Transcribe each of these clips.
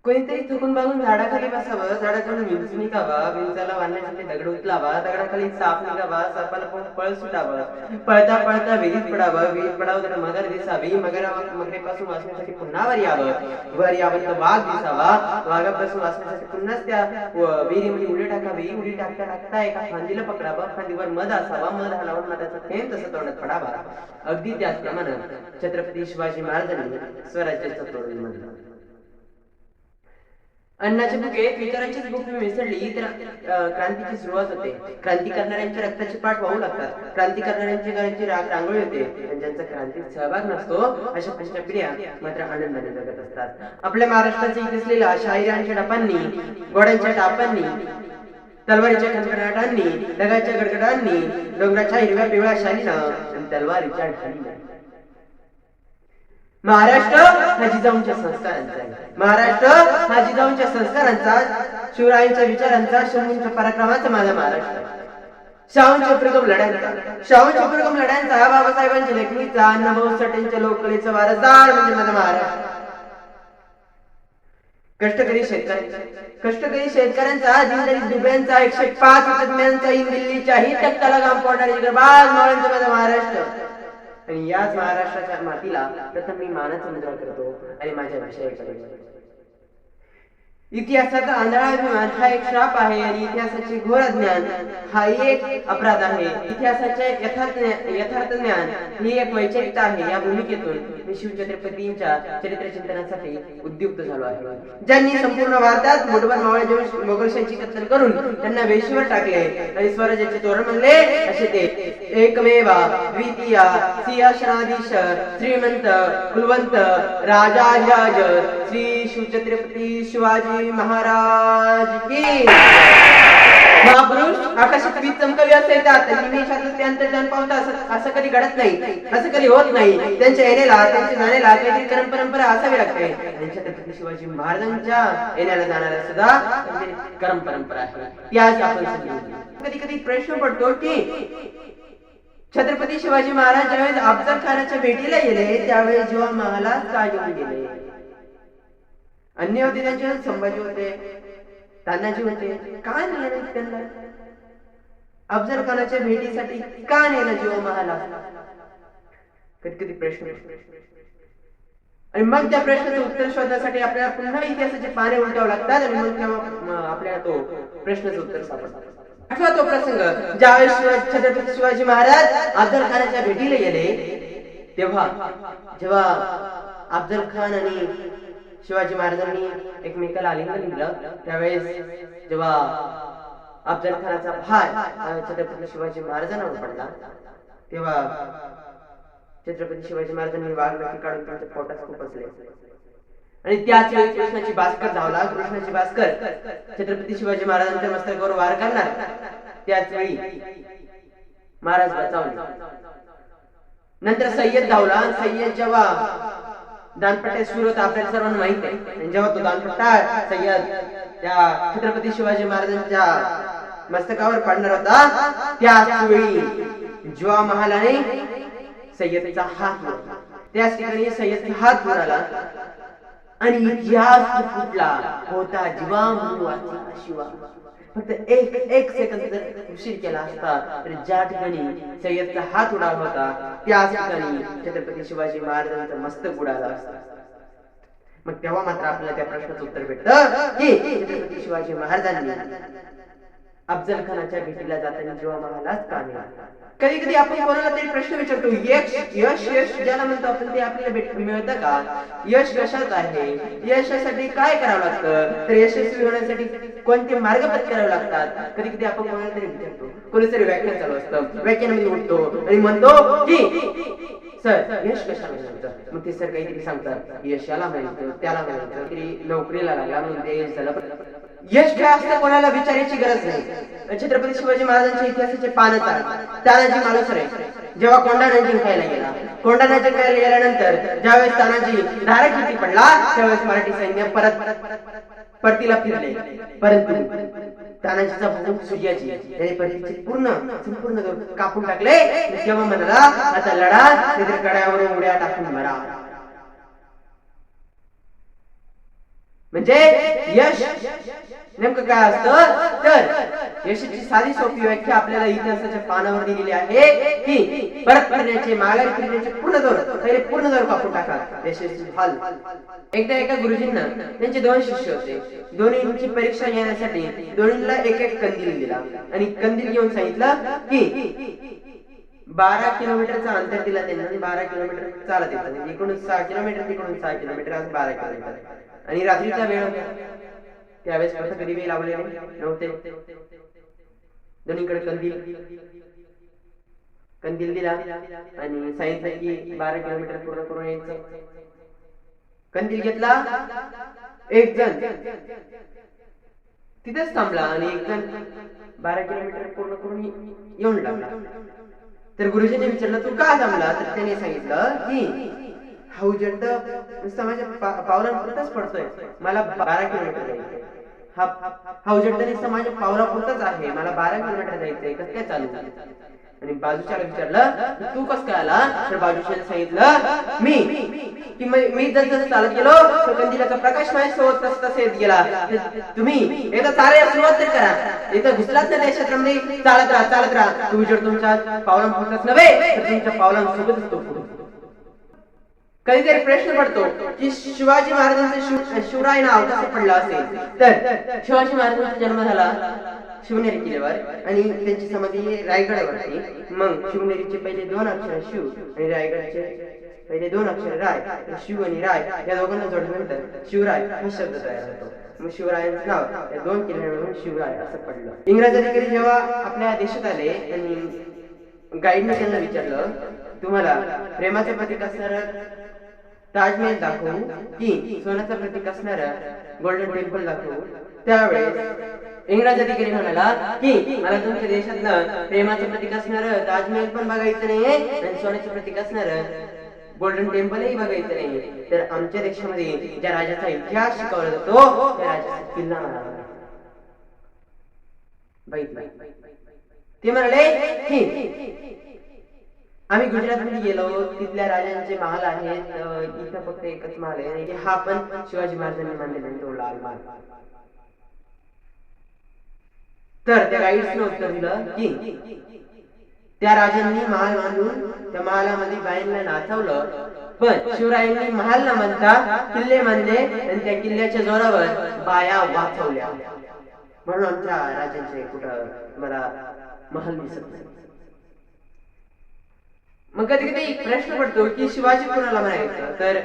कोणीतरी थकून बागून झाडाखाली बसावं, झाडाखाली विंचू निघावा, विंचाला बांधण्यासाठी दगड उचलावा, दगडाखाली साप निघावा, सापाला पाहून पळ सुटावं, पळता पळता विहिरीत पडावं, विहिरीत पडावं तर मगर दिसावी, मगरेपासून वाचण्यासाठी पुन्हा वर यावं, वर यावं तर वाघ दिसावा, वाघापासून वाचण्यासाठी पुन्हाच त्या विहिरीमध्ये उडी टाकावी, उडी टाकता टाकता एका फांदीला पकडावं, फांदीवर मध असावा, मध हलावून मधाचा थेंब तसं तोंडात पडावा. अगदी त्याचप्रमाणे छत्रपती शिवाजी महाराजांनी स्वराज्याचा तोरण म्हणलं. अन्नाचे भुकेत विचारांचीच भूक मिसळली तर क्रांतीची सुरुवात होते. क्रांती करणाऱ्यांच्या रक्ताची पाठ वाहू लागतात. क्रांती करणाऱ्यांच्या घराची रांगोळी होते. ज्यांचा क्रांतीत सहभाग नसतो अशा पुढच्या पिढ्या मात्र आनंदाने जगत असतात. आपल्या महाराष्ट्राचे इतिसलेला शाहिरांच्या डपांनी, घोड्यांच्या टापांनी, तलवारीच्या खणखणाटांनी, ढगाच्या गडगडांनी, डोंगराच्या हिरव्या पिवळ्या शालीनं आणि तलवारीच्या ढालीनं. महाराष्ट्र हा जिजाऊंच्या संस्कारांचा आहे. महाराष्ट्र हा जिजाऊंच्या संस्कारांचा, शिवरायांच्या विचारांचा, शंभूंच्या पराक्रमाचा माझा महाराष्ट्र. शाहूंच्या प्रगम लढ्यांचा, बाबासाहेबांच्या लेखणीचा, अण्णाभाऊ साठेंच्या लोककलेचा वारसदार म्हणजे माझा महाराष्ट्र. कष्टकरी शेतकऱ्यांचा, दीनदलित दुबळ्यांचा, 105 तज्ञांचा, दिल्लीच्याही तख्ताला घाम फोडणारी बाज मावळ्यांचा माझा महाराष्ट्र. आणि याच महाराष्ट्राच्या मातीला प्रथम मी मानाचा मुजरा करतो आणि माझ्या विषयाकडे. इतिहासाचा आंधळा अभिमान हा एक श्राप आहे आणि इतिहासाचे घोर अज्ञान हा एक अपराध आहे. इतिहासाचे यथार्थ ज्ञान ही एक वैचारिकता आहे. या भूमिकेतून मी शिवछत्रपतींच्या चरित्र चिंतनासाठी उद्युक्त झालो आहे. ज्यांनी संपूर्ण भारतात मोठभर मावळे मोगलशाहीची कत्तल करून त्यांना वेशीवर टाकले आणि स्वराज्याचे तोरण म्हणले असे ते एकमेवा द्वितीया सिंहासनाधीश श्रीमंत कुलवंत राजाधिराज श्री शिवछत्रपती शिवाजी महाराज की. महापुरुष आकाशात वीज चमकवी असे येतात, निमेषातच ते अंतर्धान पावतात. असं कधी घडत नाही, असं कधी होत नाही. त्यांच्या येण्याला, त्यांच्या जाण्याला काहीतरी परंपरा असावी लागते. छत्रपती शिवाजी महाराजांच्या येण्याला जाणाऱ्या सुद्धा कर्म परंपरा आहे. त्याच आपण कधी कधी प्रश्न पडतो की छत्रपती शिवाजी महाराज ज्यावेळेस अफजल खानाच्या भेटीला गेले त्यावेळेस जेव्हा महालात का येऊन गेले? अन्य होते, त्यांचे संभाजी होते, तानाजी होते, का नेलं त्यांना अफजल खानाच्या भेटीसाठी? का नेलं जेव्हा महालात? कधी कधी प्रश्न. आणि मग त्या प्रश्नाचं उत्तर शोधण्यासाठी आपल्याला पुन्हा इतिहासाचे पाने उलटावं लागतात आणि मग तेव्हा आपल्याला तो प्रश्नाचं उत्तर सापडतं. आठवा तो प्रसंग, ज्यावेळेस छत्रपती शिवाजी महाराज अफजल खानाच्या भेटीला गेले तेव्हा जेव्हा अफजल खान आणि शिवाजी महाराजांनी एकमेकाला आलिंगन दिलं त्यावेळेस जेव्हा अफजल खानाचा भार छत्रपती शिवाजी महाराजांवर पडला तेव्हा छत्रपती शिवाजी महाराजांनी वाघनखी काढून त्यांच्या पोटात खुपसले आणि त्याच वेळी कृष्णाची भास्कर धावला. कृष्णाची भास्कर छत्रपती शिवाजी महाराजांच्या मस्तकावर वार करणार, त्याच वेळी महाराज बचावले. नंतर सय्यद धावला. सय्यद जेव्हा दानपट्टा सुरू होता आपल्याला सर्वांना माहित आहे, जेव्हा तो दानपट्टा सय्यद त्या छत्रपती शिवाजी महाराजांच्या मस्तकावर पडणार होता त्याच वेळी जेव्हा महालाने सय्यदचा हात मोडला, त्याच ठिकाणी सय्यदचा हात मोडाला आणि इतिहास फुटला होता. जीवा म्हणून वाचला शिवा. फक्त एक सेकंद जर उशीर केला असता तर ज्या ठिकाणी सय्यदचा हात उडाला होता त्याच ठिकाणी छत्रपती शिवाजी महाराजांचं मस्तक उडाला असता. मग तेव्हा मात्र आपल्याला त्या प्रश्नाचं उत्तर भेटतं की छत्रपती शिवाजी महाराजांनी अफजल खानाच्या भेटीला जाताना जेव्हा महालाच का नेला. कधी कधी आपण कोणाला तरी प्रश्न विचारतो, यश ज्याला म्हणतो आपण ते आपल्याला मिळतं का? यश कशात आहे? यशासाठी काय करावं लागतं? तर यशस्वी होण्यासाठी कोणते मार्ग पत्करावे लागतात? कधी कधी आपण कोणाला तरी विचारतो. कोणीतरी व्याख्यान चालू असतं, व्याख्यानामध्ये उठतो आणि म्हणतो की सर यश कशाला म्हणतात? मग ते सर काहीतरी सांगतात यशाला म्हणायचं, त्याला म्हणायचं, तरी नोकरीला लागला म्हणून ते यश झालं. यश काय असतं कोणाला विचारायची गरज नाही. छत्रपती शिवाजी महाराजांच्या इतिहासाचे पानच आहे. तानाजी मालुसरे जेव्हा कोंढाणा जिंकायला गेला, कोंढाणा जिंकायला गेल्यानंतर ज्यावेळेस तानाजी धाराशिवती पडला त्यावेळेस मराठी सैन्य परतीला फिरले, परंतु तानाजीचा भाऊ सुर्याजी याने परतीचे संपूर्ण कापून टाकले. जेव्हा म्हणाला आता लढा नाहीतर कड्यावरून उड्या टाकून मरा. म्हणजे यश नेमकं काय असतं तर यशाची साधी सोपी व्याख्या आपल्याला इतिहासाच्या पानावर दिलेली आहे की परत करण्याचे माघारी फिरण्याचे पूर्ण दोर कापून टाका यशस्वी व्हाल. एकदा एका गुरुजींना त्यांचे 2 शिष्य होते. दोन्हींची परीक्षा घेण्यासाठी दोन्हींना एक एक कंदील दिला आणि कंदील घेऊन सांगितलं की 12 किलोमीटरचा अंतर दिला त्यांना आणि 12 किलोमीटर चालत येतं. म्हणजे इकडून 6 किलोमीटर तिकडून 6 किलोमीटर असं 12 किलोमीटर. आणि रात्रीचा वेळ होता. त्यावेळेस कधी वेळ लावलेले नव्हते. दोन्हीकडे कंदील दिला आणि सांगितलं की 12 किलोमीटर पूर्ण करून यायचं. कंदील घेतला. एक जण तिथेच थांबला आणि एक जण 12 किलोमीटर पूर्ण करून येऊन लागला. तर गुरुजींनी विचारलं तू का थांबला. तर त्याने सांगितलं की हा उजेड नुसता माझ्या पावलांपुरताच पडतोय. मला 12 किलोमीटर जायचंय. हा उजेड नुसता माझ्या पावलापुरताच आहे. मला 12 किलोमीटर जायचंय. कसं काय चालू. आणि बाजूच्याला विचारलं तू कस काय आला. तर बाजूच्याने सांगितलं मी जसं चालत गेलो तर कंदिलाचा प्रकाश माझ्यासोबत तसं येत गेला. तुम्ही एकदा चालायला सुरुवात तरी करा. इथं घुसलात ना त्या क्षेत्रामध्ये चालत राहा. तू जर तुमच्या पावलांपुरताच नव्हे तर तुमच्या पावलांसोबतच तो कधीतरी प्रश्न पडतो की शिवाजी महाराजांचे शिवराय नाव कसं पडलं असेल. तर शिवाजी महाराजांचा जन्म झाला शिवनेरी किल्ल्यावर आणि त्यांची समाधी रायगडावरती. मग शिवनेरीचे पहिले 2 अक्षर शिव आणि रायगडचे पहिले 2 अक्षर राय. शिव आणि राय या दोघांना जोडल्यानंतर शिवराय हा शब्द तयार होतो. मग शिवरायांचं नाव या 2 किल्ल्यावरून शिवराय असं पडलं. इंग्रज अधिकारी जेव्हा आपल्या देशात आले आणि गाईडने त्यांना विचारलं तुम्हाला प्रेमाचे प्रतीक असणारं ताजमहल दाखवू की सोन्याचं प्रतीक असणारं गोल्डन टेम्पल दाखवू. त्यावेळेस इंग्रज अधिकारी म्हणाला की मला तुमच्या देशातलं प्रेमाचं प्रतीक असणारं ताजमहल पण बघायचं नाहीये आणि सोन्याचं प्रतीक असणारं गोल्डन टेम्पलही बघायचं नाहीये. तर आमच्या देशामध्ये ज्या राजाचा इतिहास शिकवला जातो त्या राजाचा किल्ला मला बघितला. ते म्हणाले की आम्ही गुजरातमध्ये गेलो तिथल्या राजांचे महाल आहेत. इथं फक्त एकच महाल आहे आणि हा पण शिवाजी महाराजांनी बांधलेला तो लाल महाल. तर त्या गाईड्सने उत्तर दिलं की त्या राजांनी महाल बांधून त्या महालामध्ये बाईंना नाचवलं पण शिवरायांनी महाल न म्हणता किल्ले बांधले आणि त्या किल्ल्याच्या जोरावर बाया वाचवल्या. म्हणून आमच्या राजांचे कुठं मला महाल दिसत नाही. मग कधी कधी प्रश्न पडतो की शिवाजी कोणाला म्हणायचं. तर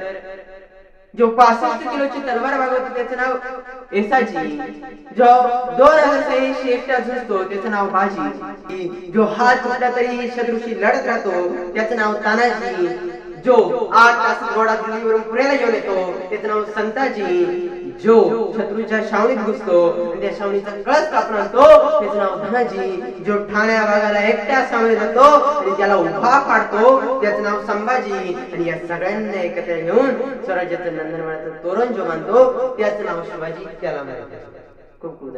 जो 65 किलोची तलवार वागवतो त्याचं नाव येसाजी. जो 2000 सैनिकांशी एकटा झुंजतो त्याचं नाव बाजी. जो हात कुठला तरी शत्रूशी लढत राहतो त्याचं नाव तानाजी. जो 8 तास घोडा दिल्लीवरून पुण्याला घेऊन येतो त्याचं नाव संताजी. जो शत्रूच्या शावणीत घुसतो आणि त्या शावणीचा कळस कापून आणतो त्याचं नाव धनाजी. जो ठाण्या भागाला एकट्या सामोरे जातो आणि त्याला उभा पाडतो त्याचं नाव संभाजी. आणि या सगळ्यांना एकत्र घेऊन स्वराज्याचं नंदनवनाचं तोरण जो बांधतो त्याचं नाव शिवाजी. त्याला खूप खूप